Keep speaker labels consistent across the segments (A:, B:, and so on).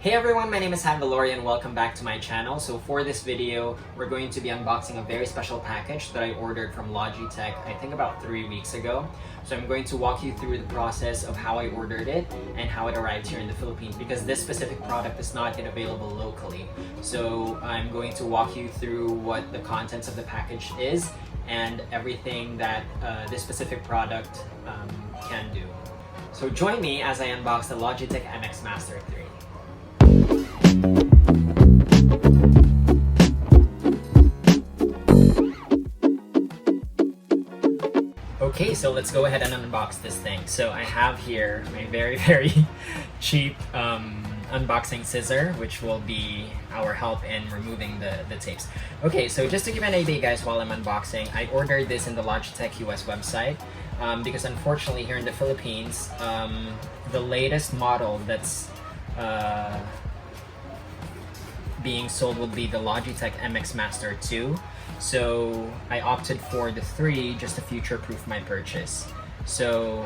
A: Hey everyone, my name is Viloria and welcome back to my channel. So for this video, we're going to be unboxing a very special package that I ordered from Logitech, I think about 3 weeks ago. So I'm going to walk you through the process of how I ordered it and how it arrived here in the Philippines, because this specific product is not yet available locally. So I'm going to walk you through what the contents of the package is and everything that this specific product can do. So join me as I unbox the Logitech MX Master 3. Okay, so let's go ahead and unbox this thing. So I have here my very cheap unboxing scissor, which will be our help in removing the tapes. Okay, so just to give an idea guys, while I'm unboxing, I ordered this in the Logitech US website because unfortunately here in the Philippines, the latest model that's being sold would be the Logitech MX Master 2. So I opted for the 3 just to future-proof my purchase. So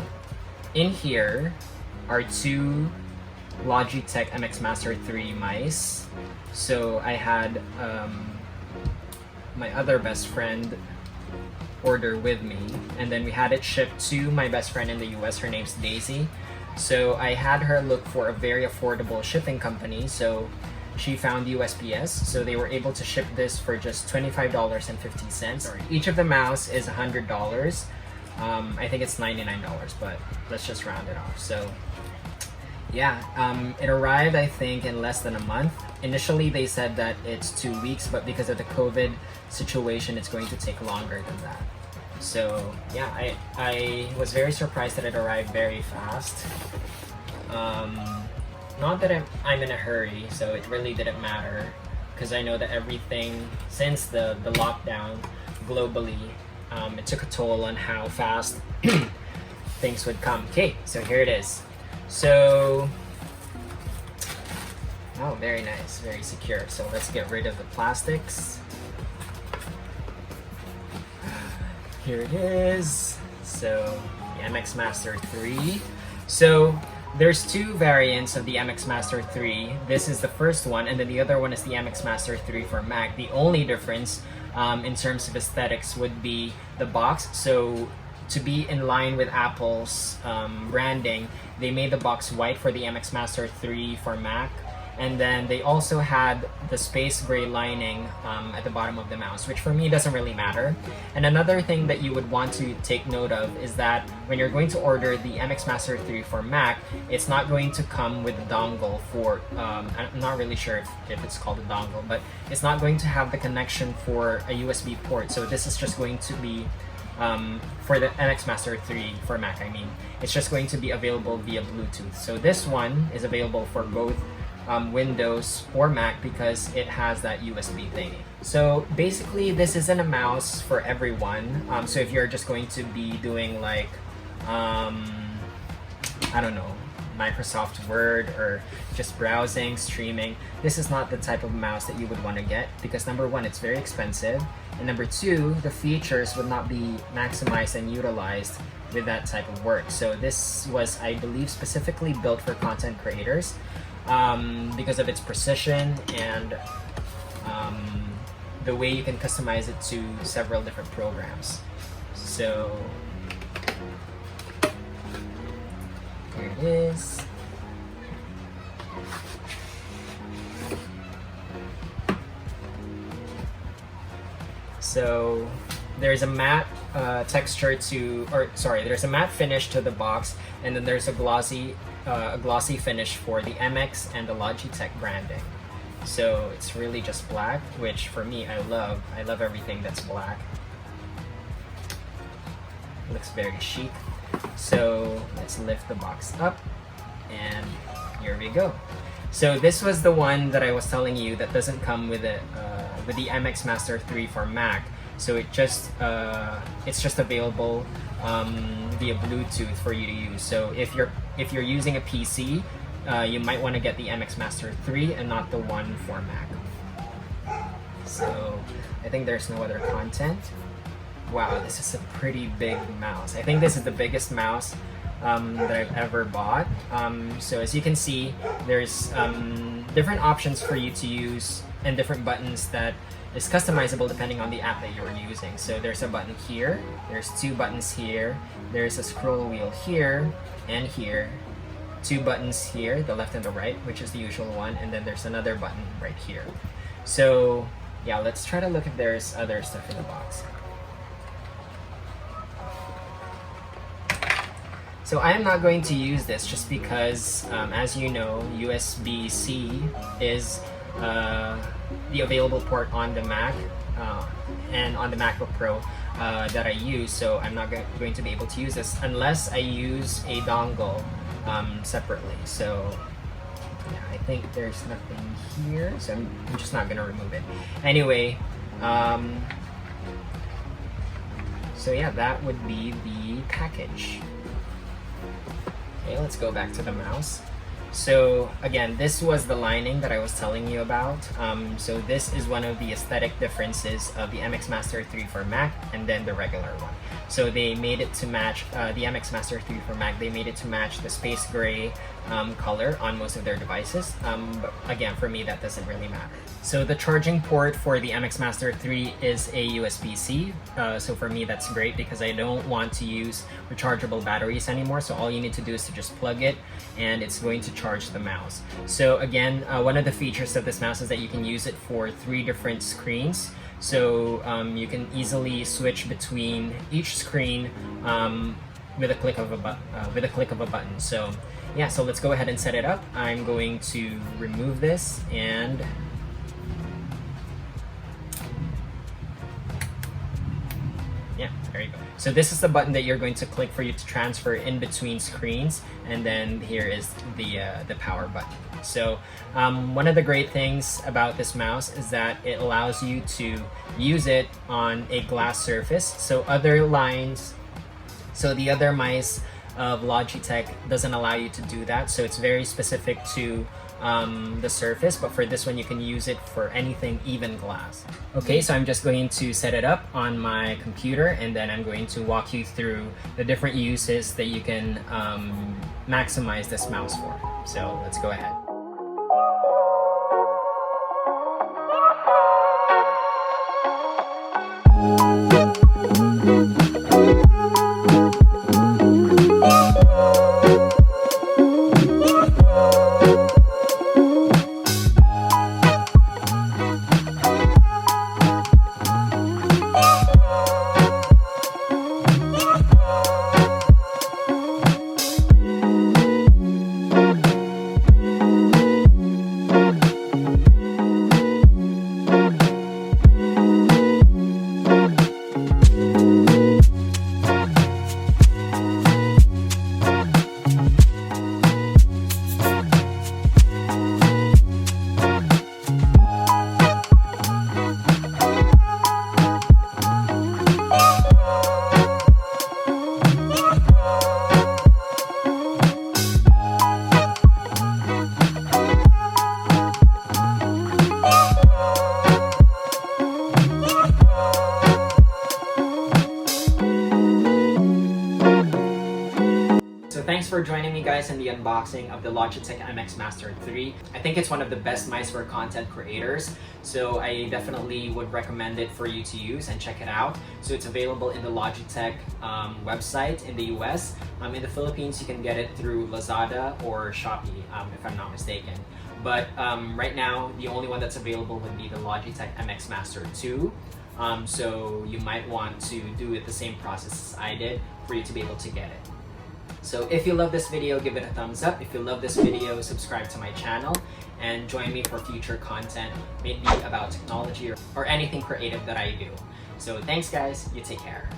A: in here are 2 Logitech MX Master 3 mice. So I had my other best friend order with me, and then we had it shipped to my best friend in the US. Her name's Daisy. So I had her look for a very affordable shipping company. So she found USPS, so they were able to ship this for just $25.50. Each of the mouse is $100. I think it's $99, but let's just round it off. So yeah, it arrived I think in less than a month. Initially they said that it's 2 weeks, but because of the COVID situation, it's going to take longer than that. So yeah, I was very surprised that it arrived very fast. Not that I'm in a hurry, so it really didn't matter, because I know that everything since the lockdown globally, it took a toll on how fast things would come. Okay, so here it is. So, oh, very nice, very secure. So let's get rid of the plastics. Here it is. So the MX Master 3. So there's 2 variants of the MX Master 3. This is the first one, and then the other one is the MX Master 3 for Mac. The only difference in terms of aesthetics would be the box. So to be in line with Apple's branding, they made the box white for the MX Master 3 for Mac. And then they also had the space gray lining at the bottom of the mouse, which for me doesn't really matter. And another thing that you would want to take note of is that when you're going to order the MX Master 3 for Mac, it's not going to come with a dongle for, I'm not really sure if it's called a dongle, but it's not going to have the connection for a USB port. So this is just going to be, for the MX Master 3 for Mac, I mean, it's just going to be available via Bluetooth. So this one is available for both Windows or Mac because it has that USB thingy. So basically this isn't a mouse for everyone. So if you're just going to be doing like, I don't know, Microsoft Word or just browsing, streaming, this is not the type of mouse that you would want to get, because number 1, it's very expensive, and number 2, the features would not be maximized and utilized with that type of work. So this was, I believe, specifically built for content creators. Because of its precision and the way you can customize it to several different programs. So here it is. So there's a matte texture to, or sorry, there's a matte finish to the box, and then there's a glossy finish for the MX and the Logitech branding. So it's really just black, which for me, I love everything that's black. It looks very chic. So let's lift the box up, and here we go. So this was the one that I was telling you that doesn't come with the MX Master 3 for Mac. So it's just available via Bluetooth for you to use. So if you're using a PC, you might want to get the MX Master 3 and not the one for Mac. So I think there's no other content. Wow, this is a pretty big mouse. I think this is the biggest mouse that I've ever bought. So as you can see, there's different options for you to use and different buttons that is customizable depending on the app that you're using. So there's a button here, there's 2 buttons here, there's a scroll wheel here and here, 2 buttons here, the left and the right, which is the usual one, and then there's another button right here. So yeah, let's try to look if there's other stuff in the box. So I am not going to use this just because, as you know, USB-C is the available port on the Mac and on the MacBook Pro that I use. So I'm not going to be able to use this unless I use a dongle separately. So yeah, I think there's nothing here, so I'm just not gonna remove it. Anyway, so yeah, that would be the package. Okay, let's go back to the mouse. So again, this was the lining that I was telling you about. So this is one of the aesthetic differences of the MX Master 3 for Mac and then the regular one. So they made it to match the MX Master 3 for Mac. They made it to match the space gray color on most of their devices. But again, for me, that doesn't really matter. So the charging port for the MX Master 3 is a USB-C. So for me, that's great because I don't want to use rechargeable batteries anymore. So all you need to do is to just plug it and it's going to charge the mouse. So again, one of the features of this mouse is that you can use it for 3 different screens. So you can easily switch between each screen with a click of a button. So yeah, so let's go ahead and set it up. I'm going to remove this and yeah, there you go. So this is the button that you're going to click for you to transfer in between screens, and then here is the power button. So one of the great things about this mouse is that it allows you to use it on a glass surface. So the other mice of Logitech doesn't allow you to do that. So it's very specific to the surface, but for this one you can use it for anything, even glass. Okay, so I'm just going to set it up on my computer and then I'm going to walk you through the different uses that you can maximize this mouse for. So let's go ahead. Thanks for joining me guys in the unboxing of the Logitech MX Master 3. I think it's one of the best mice for content creators, so I definitely would recommend it for you to use and check it out. So it's available in the Logitech website in the US. In the Philippines you can get it through Lazada or Shopee if I'm not mistaken. But right now the only one that's available would be the Logitech MX Master 2. So you might want to do it the same process as I did for you to be able to get it. So if you love this video, give it a thumbs up. If you love this video, subscribe to my channel and join me for future content, maybe about technology or anything creative that I do. So thanks guys, you take care.